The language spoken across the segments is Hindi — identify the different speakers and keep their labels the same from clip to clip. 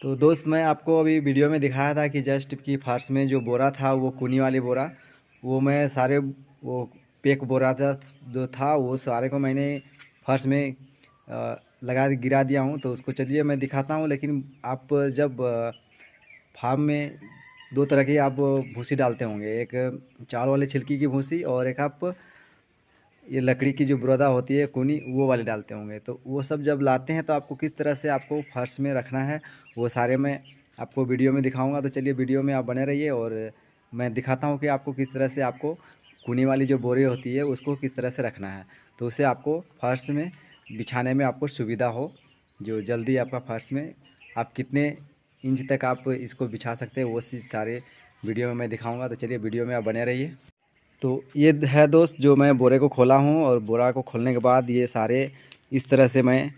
Speaker 1: तो दोस्त मैं आपको अभी वीडियो में दिखाया था कि जस्ट कि फर्श में जो बोरा था वो कूनी वाली बोरा, वो मैं सारे वो पैक बोरा था जो था वो सारे को मैंने फर्श में लगा गिरा दिया हूँ। तो उसको चलिए मैं दिखाता हूँ। लेकिन आप जब फार्म में दो तरह की आप भूसी डालते होंगे, एक चावल वाले छिलकी की भूसी और एक आप ये लकड़ी की जो बुरादा होती है कूनी वो वाले डालते होंगे। तो वो सब जब लाते हैं तो आपको किस तरह से आपको फर्श में रखना है वो सारे मैं आपको वीडियो में दिखाऊंगा। तो चलिए वीडियो में आप बने रहिए और मैं दिखाता हूँ कि आपको किस तरह से आपको कूनी वाली जो बोरी होती है उसको किस तरह से रखना है, तो उससे आपको फर्श में बिछाने में आपको सुविधा हो, जो जल्दी आपका फर्श में आप कितने इंच तक आप इसको बिछा सकते हैं वो चीज़ सारे वीडियो में मैं दिखाऊंगा। तो चलिए वीडियो में आप बने रहिए। तो ये है दोस्त जो मैं बोरे को खोला हूँ और बोरा को खोलने के बाद ये सारे इस तरह से मैं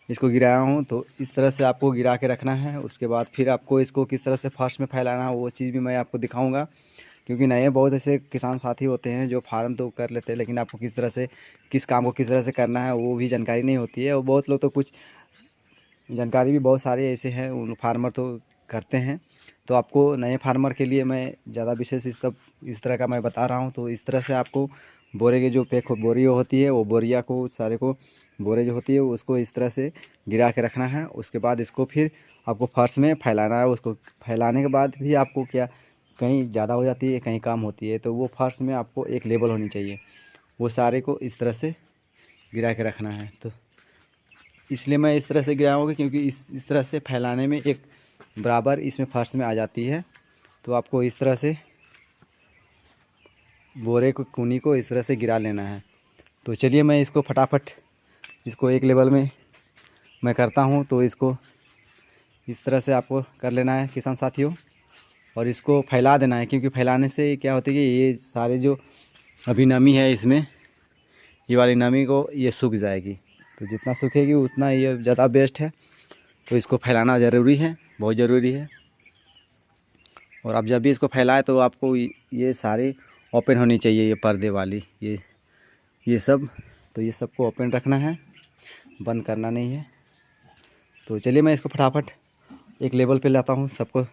Speaker 1: इसको गिराया हूँ। तो इस तरह से आपको गिरा के रखना है। उसके बाद फिर आपको इसको किस तरह से फर्श में फैलाना है वो चीज़ भी मैं आपको दिखाऊंगा, क्योंकि नए बहुत ऐसे किसान साथी होते हैं जो फार्म तो कर लेते हैं लेकिन आपको किस तरह से किस काम को किस तरह से करना है वो भी जानकारी नहीं होती है। और बहुत लोग तो कुछ जानकारी भी बहुत सारे ऐसे हैं उन फार्मर तो करते हैं। तो आपको नए फार्मर के लिए मैं ज़्यादा विशेष इस तरह का मैं बता रहा हूँ। तो इस तरह से आपको बोरे के जो पैक बोरी होती है वो बोरिया को सारे को बोरे जो होती है उसको इस तरह से गिरा के रखना है। उसके बाद इसको फिर आपको फर्श में फैलाना है। उसको फैलाने के बाद भी आपको क्या कहीं ज़्यादा हो जाती है कहीं कम होती है, तो वो फर्श में आपको एक लेवल होनी चाहिए, वो सारे को इस तरह से गिरा के रखना है। तो इसलिए मैं इस तरह से गिराऊँगा क्योंकि इस तरह से फैलाने में एक बराबर इसमें फर्श में आ जाती है। तो आपको इस तरह से बोरे को कूनी को इस तरह से गिरा लेना है। तो चलिए मैं इसको फटाफट इसको एक लेवल में मैं करता हूँ। तो इसको इस तरह से आपको कर लेना है किसान साथियों, और इसको फैला देना है, क्योंकि फैलाने से क्या होती है कि ये सारे जो अभी नमी है इसमें ये वाली नमी को ये सूख जाएगी। तो जितना सूखेगी उतना ये ज़्यादा बेस्ट है। तो इसको फैलाना ज़रूरी है, बहुत ज़रूरी है। और आप जब भी इसको फैलाएं तो आपको ये सारे ओपन होनी चाहिए, ये पर्दे वाली ये सब। तो ये सबको ओपन रखना है, बंद करना नहीं है। तो चलिए मैं इसको फटाफट एक लेवल पे लाता हूँ, सबको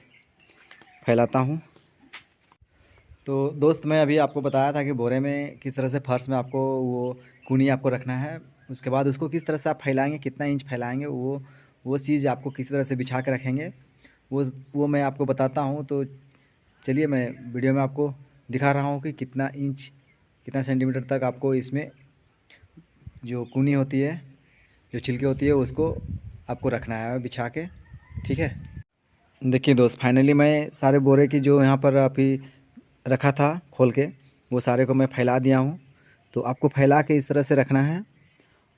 Speaker 1: फैलाता हूँ। तो दोस्त मैं अभी आपको बताया था कि बोरे में किस तरह से फर्श में आपको वो कूनी आपको रखना है। उसके बाद उसको किस तरह से आप फैलाएंगे, कितना इंच फैलाएंगे, वो चीज़ आपको किस तरह से बिछा के रखेंगे वो मैं आपको बताता हूँ। तो चलिए मैं वीडियो में आपको दिखा रहा हूँ कि कितना इंच कितना सेंटीमीटर तक आपको इसमें जो कूनी होती है जो छिलके होती है उसको आपको रखना है बिछा के, ठीक है। देखिए दोस्त फाइनली मैं सारे बोरे की जो यहाँ पर अभी रखा था खोल के वो सारे को मैं फैला दिया हूँ। तो आपको फैला के इस तरह से रखना है।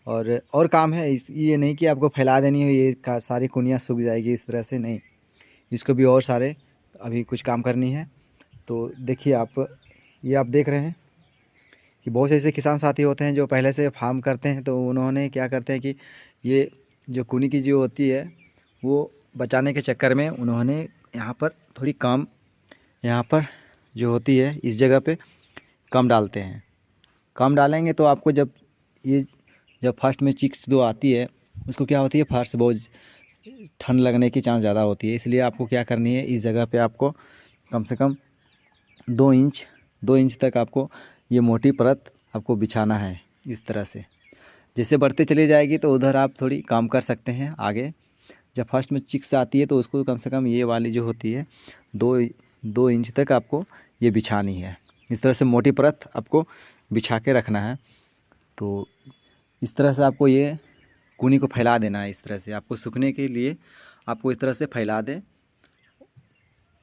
Speaker 1: और काम है ये नहीं कि आपको फैला देनी हो ये सारी कुनियाँ सूख जाएगी, इस तरह से नहीं, इसको भी और सारे अभी कुछ काम करनी है। तो देखिए आप ये आप देख रहे हैं कि बहुत से ऐसे किसान साथी होते हैं जो पहले से फार्म करते हैं। तो उन्होंने क्या करते हैं कि ये जो कूनी की जो होती है वो बचाने के चक्कर में उन्होंने यहाँ पर थोड़ी कम यहाँ पर जो होती है इस जगह पे कम डालते हैं। कम डालेंगे तो आपको जब फर्स्ट में चिक्स दो आती है उसको क्या होती है फर्स्ट बहुत ठंड लगने की चांस ज़्यादा होती है। इसलिए आपको क्या करनी है इस जगह पे आपको कम से कम 2 इंच तक आपको ये मोटी परत आपको बिछाना है इस तरह से। जैसे बढ़ते चली जाएगी तो उधर आप थोड़ी काम कर सकते हैं आगे। जब फर्स्ट में चिक्स आती है तो उसको कम से कम ये वाली जो होती है 2 इंच तक आपको ये बिछानी है। इस तरह से मोटी परत आपको बिछा के रखना है। तो इस तरह से आपको ये कूनी को फैला देना है। इस तरह से आपको सूखने के लिए आपको इस तरह से फैला दें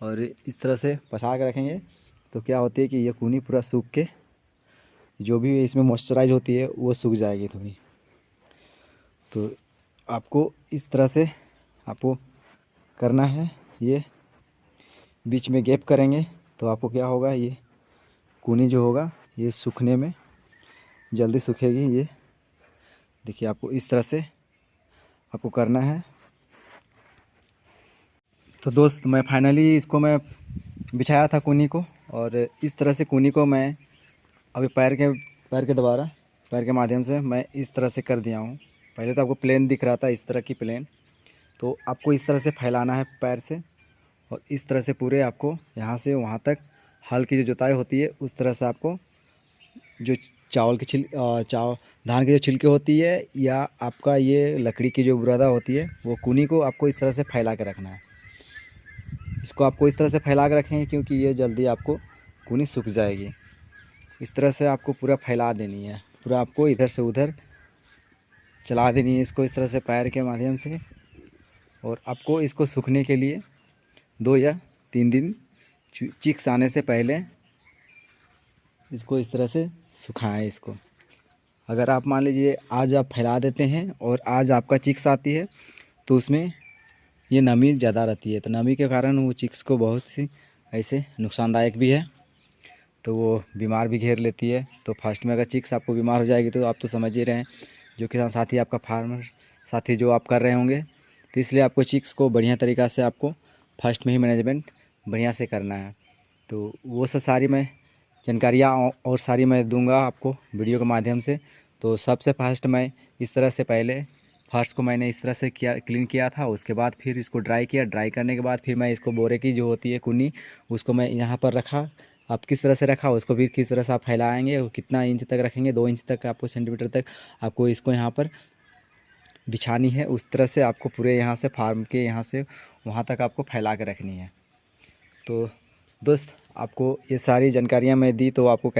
Speaker 1: और इस तरह से पसा के रखेंगे तो क्या होती है कि ये कूनी पूरा सूख के जो भी इसमें मॉइस्चराइज होती है वो सूख जाएगी थोड़ी। तो आपको इस तरह से आपको करना है। ये बीच में गैप करेंगे तो आपको क्या होगा ये कूनी जो होगा ये सूखने में जल्दी सूखेगी। ये देखिए आपको इस तरह से आपको करना है। तो दोस्त मैं फाइनली इसको मैं बिछाया था कूनी को, और इस तरह से कूनी को मैं अभी पैर के माध्यम से मैं इस तरह से कर दिया हूँ। पहले तो आपको प्लेन दिख रहा था इस तरह की प्लेन, तो आपको इस तरह से फैलाना है पैर से, और इस तरह से पूरे आपको यहाँ से वहाँ तक हल की जो जुताई होती है उस तरह से आपको जो चावल की धान की जो छिलके होती है या आपका ये लकड़ी की जो बुरादा होती है वो कूनी को आपको इस तरह से फैला के रखना है। इसको आपको इस तरह से फैला के रखेंगे क्योंकि ये जल्दी आपको कूनी सूख जाएगी। इस तरह से आपको पूरा फैला देनी है, पूरा आपको इधर से उधर चला देनी है इसको इस तरह से पैर के माध्यम से। और आपको इसको सूखने के लिए 2 या 3 दिन चिक्स आने से पहले इसको इस तरह से सुखाएं इसको। अगर आप मान लीजिए आज आप फैला देते हैं और आज आपका चिक्स आती है तो उसमें ये नमी ज़्यादा रहती है, तो नमी के कारण वो चिक्स को बहुत सी ऐसे नुकसानदायक भी है, तो वो बीमार भी घेर लेती है। तो फर्स्ट में अगर चिक्स आपको बीमार हो जाएगी तो आप तो समझ ही रहे हैं, जो किसान साथी आपका फार्मर साथी जो आप कर रहे होंगे, तो इसलिए आपको चिक्स को बढ़िया तरीक़ा से आपको फर्स्ट में ही मैनेजमेंट बढ़िया से करना है। तो वो सब सारी मैं जानकारियाँ और सारी मैं दूंगा आपको वीडियो के माध्यम से। तो सबसे फर्स्ट मैं इस तरह से पहले फर्श को मैंने इस तरह से क्लीन किया था, उसके बाद फिर इसको ड्राई किया। ड्राई करने के बाद फिर मैं इसको बोरे की जो होती है कुन्नी उसको मैं यहाँ पर रखा। आप किस तरह से रखा उसको भी किस तरह से आप फैलाएंगे, कितना इंच तक रखेंगे, 2 इंच तक आपको सेंटीमीटर तक आपको इसको यहाँ पर बिछानी है। उस तरह से आपको पूरे यहाँ से फार्म के यहाँ से वहाँ तक आपको फैला के रखनी है। तो दोस्त आपको ये सारी जानकारियाँ मैं दी तो आपको